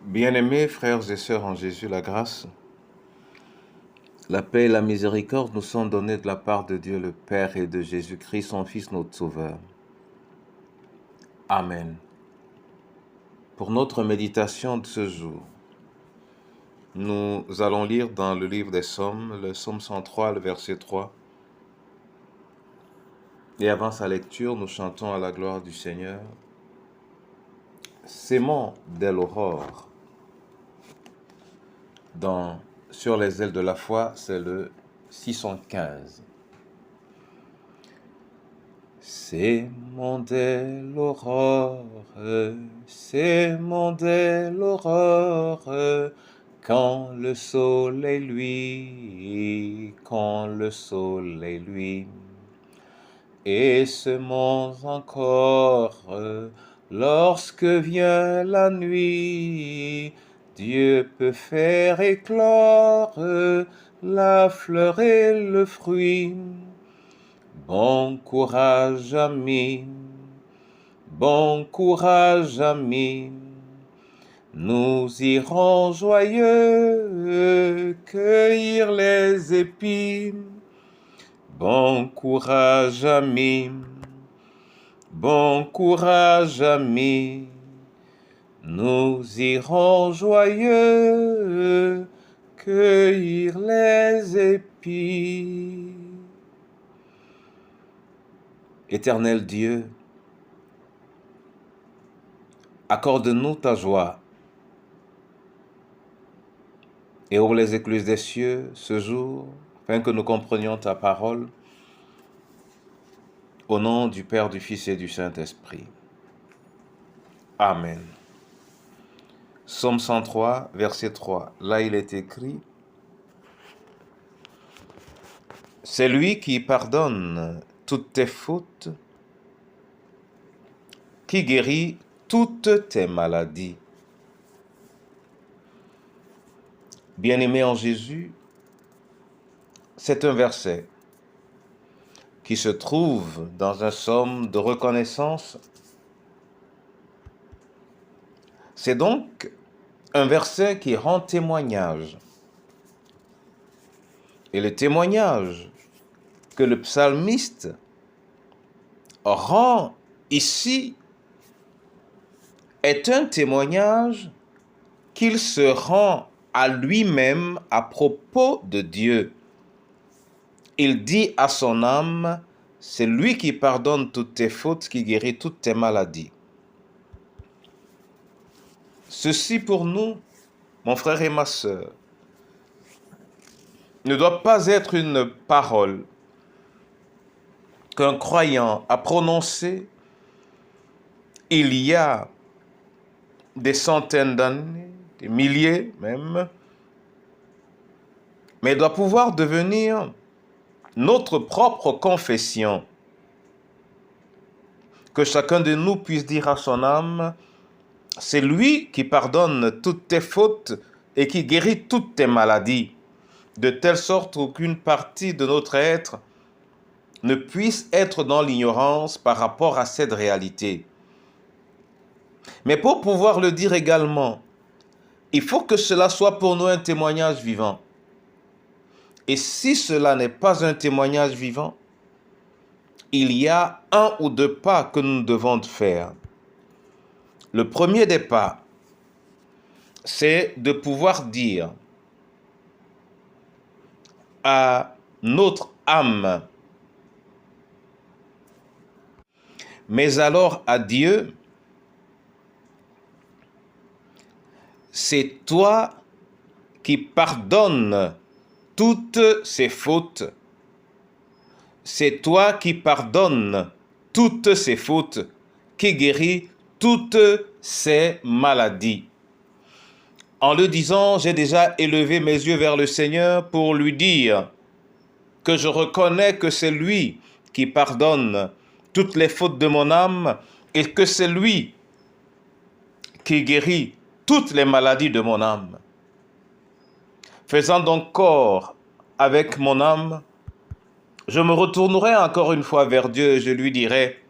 Bien-aimés frères et sœurs en Jésus, la grâce, la paix et la miséricorde nous sont données de la part de Dieu le Père et de Jésus-Christ, son Fils, notre Sauveur. Amen. Pour notre méditation de ce jour, nous allons lire dans le livre des Psaumes, le Psaume 103, le verset 3. Et avant sa lecture, nous chantons à la gloire du Seigneur. S'aimant dès l'aurore. Sur les ailes de la foi, c'est le 615. S'aimant dès l'aurore, s'aimant dès l'aurore, quand le soleil luit, et s'aimant encore, lorsque vient la nuit, Dieu peut faire éclore la fleur et le fruit. Bon courage, amis, nous irons joyeux cueillir les épis. Bon courage, amis, nous irons joyeux cueillir les épis. Éternel Dieu, accorde-nous ta joie et ouvre les écluses des cieux ce jour, afin que nous comprenions ta parole, au nom du Père, du Fils et du Saint-Esprit. Amen. Psaume 103, verset 3. Là, il est écrit: c'est lui qui pardonne toutes tes fautes, qui guérit toutes tes maladies. Bien-aimé en Jésus, c'est un verset qui se trouve dans un psaume de reconnaissance. C'est donc un verset qui rend témoignage. Et le témoignage que le psalmiste rend ici est un témoignage qu'il se rend à lui-même à propos de Dieu. Il dit à son âme: c'est lui qui pardonne toutes tes fautes, qui guérit toutes tes maladies. Ceci pour nous, mon frère et ma sœur, ne doit pas être une parole qu'un croyant a prononcée il y a des centaines d'années, des milliers même, mais doit pouvoir devenir notre propre confession. Que chacun de nous puisse dire à son âme: c'est lui qui pardonne toutes tes fautes et qui guérit toutes tes maladies, de telle sorte qu'aucune partie de notre être ne puisse être dans l'ignorance par rapport à cette réalité. Mais pour pouvoir le dire également, il faut que cela soit pour nous un témoignage vivant. Et si cela n'est pas un témoignage vivant, il y a un ou deux pas que nous devons faire. Le premier des pas, c'est de pouvoir dire à notre âme: mais alors à Dieu, c'est toi qui pardonnes toutes ces fautes. C'est toi qui pardonnes toutes ces fautes, qui guérit toutes ces maladies. En le disant, j'ai déjà élevé mes yeux vers le Seigneur pour lui dire que je reconnais que c'est lui qui pardonne toutes les fautes de mon âme et que c'est lui qui guérit toutes les maladies de mon âme. Faisant donc corps avec mon âme, je me retournerai encore une fois vers Dieu et je lui dirai: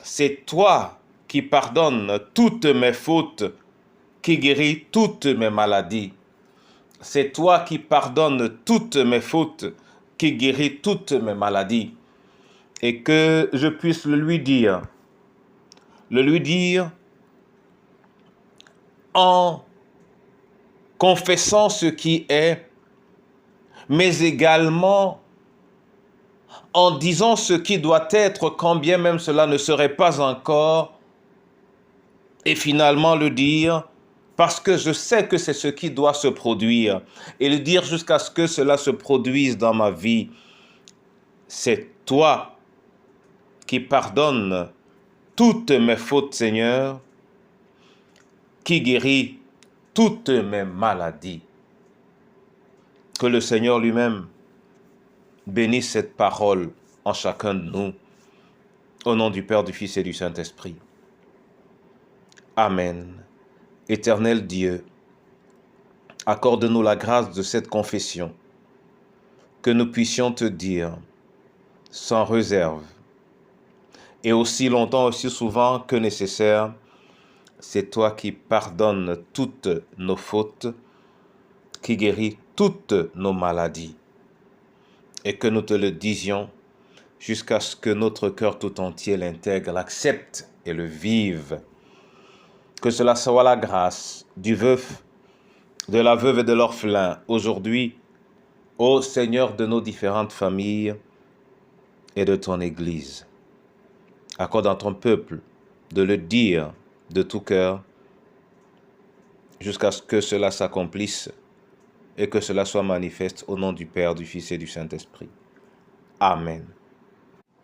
c'est toi qui pardonnes toutes mes fautes, qui guéris toutes mes maladies. C'est toi qui pardonnes toutes mes fautes, qui guéris toutes mes maladies. Et que je puisse le lui dire en confessant ce qui est, mais également en disant ce qui doit être, quand bien même cela ne serait pas encore, et finalement le dire parce que je sais que c'est ce qui doit se produire, et le dire jusqu'à ce que cela se produise dans ma vie. C'est toi qui pardonnes toutes mes fautes, Seigneur, qui guéris toutes mes maladies. Que le Seigneur lui-même bénisse cette parole en chacun de nous, au nom du Père, du Fils et du Saint-Esprit. Amen. Éternel Dieu, accorde-nous la grâce de cette confession, que nous puissions te dire sans réserve, et aussi longtemps, aussi souvent que nécessaire, c'est toi qui pardonnes toutes nos fautes, qui guéris toutes nos maladies, et que nous te le disions jusqu'à ce que notre cœur tout entier l'intègre, l'accepte et le vive. Que cela soit la grâce du veuf, de la veuve et de l'orphelin aujourd'hui, ô Seigneur de nos différentes familles et de ton Église. Accorde à ton peuple de le dire de tout cœur jusqu'à ce que cela s'accomplisse et que cela soit manifeste au nom du Père, du Fils et du Saint-Esprit. Amen.